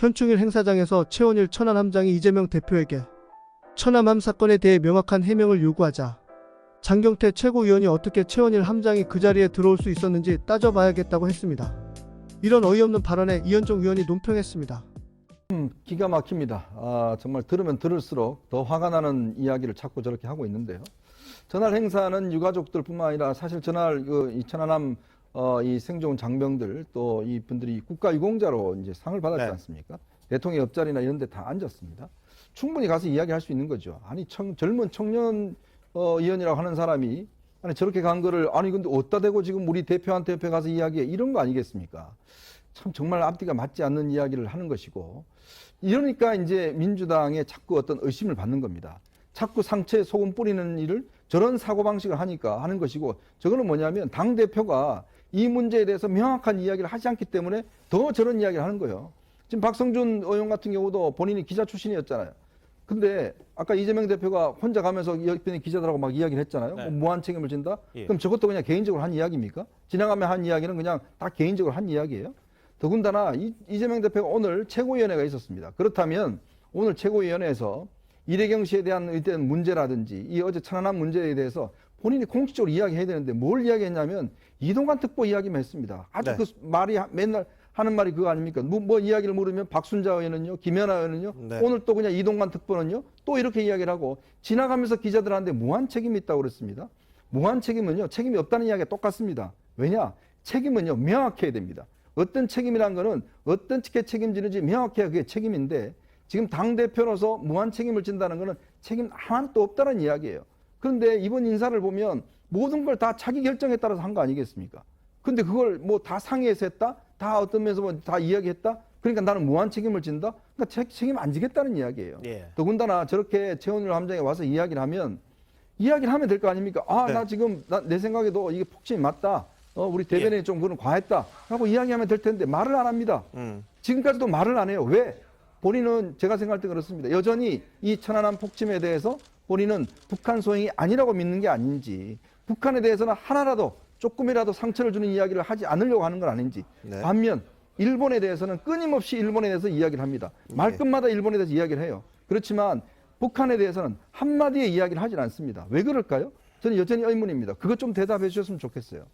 현충일 행사장에서 최원일 천안함장이 이재명 대표에게 천안함 사건에 대해 명확한 해명을 요구하자 장경태 최고위원이 어떻게 최원일 함장이 그 자리에 들어올 수 있었는지 따져봐야겠다고 했습니다. 이런 어이없는 발언에 이현종 의원이 논평했습니다. 기가 막힙니다. 정말 들으면 들을수록 더 화가 나는 이야기를 자꾸 저렇게 하고 있는데요. 전날 행사는 유가족들뿐만 아니라 사실 전날 이 천안함 이 생존 장병들 또 이분들이 국가유공자로 이제 상을 받았지 않습니까? 대통령 옆자리나 이런 데 다 앉았습니다. 충분히 가서 이야기할 수 있는 거죠. 아니 젊은 청년 의원이라고 하는 사람이 아니 저렇게 간 거를 아니 근데 어디다 대고 지금 우리 대표한테 옆에 가서 이야기해 이런 거 아니겠습니까? 참 정말 앞뒤가 맞지 않는 이야기를 하는 것이고 이러니까 이제 민주당에 자꾸 어떤 의심을 받는 겁니다. 자꾸 상처에 소금 뿌리는 일을 저런 사고방식을 하니까 하는 것이고 저거는 뭐냐면 당대표가 이 문제에 대해서 명확한 이야기를 하지 않기 때문에 더 저런 이야기를 하는 거예요. 지금 박성준 의원 같은 경우도 본인이 기자 출신이었잖아요. 근데 아까 이재명 대표가 혼자 가면서 옆에 기자들하고 막 이야기를 했잖아요. 뭐 무한 책임을 진다? 그럼 저것도 그냥 개인적으로 한 이야기입니까? 지나가며 한 이야기는 그냥 다 개인적으로 한 이야기예요. 더군다나 이재명 대표가 오늘 최고위원회가 있었습니다. 그렇다면 오늘 최고위원회에서 이래경 씨에 대한 어떤 문제라든지 이 어제 천안함 문제에 대해서 본인이 공식적으로 이야기해야 되는데 뭘 이야기했냐면 이동관 특보 이야기만 했습니다. 아주 그 말이 맨날 하는 말이 그거 아닙니까? 뭐 이야기를 물으면 박순자 의원은요, 김연아 의원은요, 오늘 또 그냥 이동관 특보는요, 또 이렇게 이야기를 하고 지나가면서 기자들한테 무한 책임이 있다고 그랬습니다. 무한 책임은요, 책임이 없다는 이야기가 똑같습니다. 왜냐? 책임은요, 명확해야 됩니다. 어떤 책임이란 거는 어떻게 책임지는지 명확해야 그게 책임인데 지금 당대표로서 무한 책임을 진다는 거는 책임 하나도 없다는 이야기예요. 그런데 이번 인사를 보면 모든 걸 다 자기 결정에 따라서 한 거 아니겠습니까? 근데 그걸 뭐 다 상의해서 했다? 다 어떤 면에서 뭐 다 이야기했다? 그러니까 나는 무한 책임을 진다? 그러니까 책임 안 지겠다는 이야기예요. 더군다나 저렇게 최원일 함장에 와서 이야기를 하면 될 거 아닙니까? 나 지금 내 생각에도 이게 폭침이 맞다. 우리 대변인이 좀 그건 과했다. 하고 이야기하면 될 텐데 말을 안 합니다. 지금까지도 말을 안 해요. 왜? 본인은 제가 생각할 때 그렇습니다. 여전히 이 천안함 폭침에 대해서 본인은 북한 소행이 아니라고 믿는 게 아닌지 북한에 대해서는 하나라도 조금이라도 상처를 주는 이야기를 하지 않으려고 하는 건 아닌지 반면 일본에 대해서는 끊임없이 일본에 대해서 이야기를 합니다. 말끝마다 일본에 대해서 이야기를 해요. 그렇지만 북한에 대해서는 한마디의 이야기를 하질 않습니다. 왜 그럴까요? 저는 여전히 의문입니다. 그것 좀 대답해 주셨으면 좋겠어요.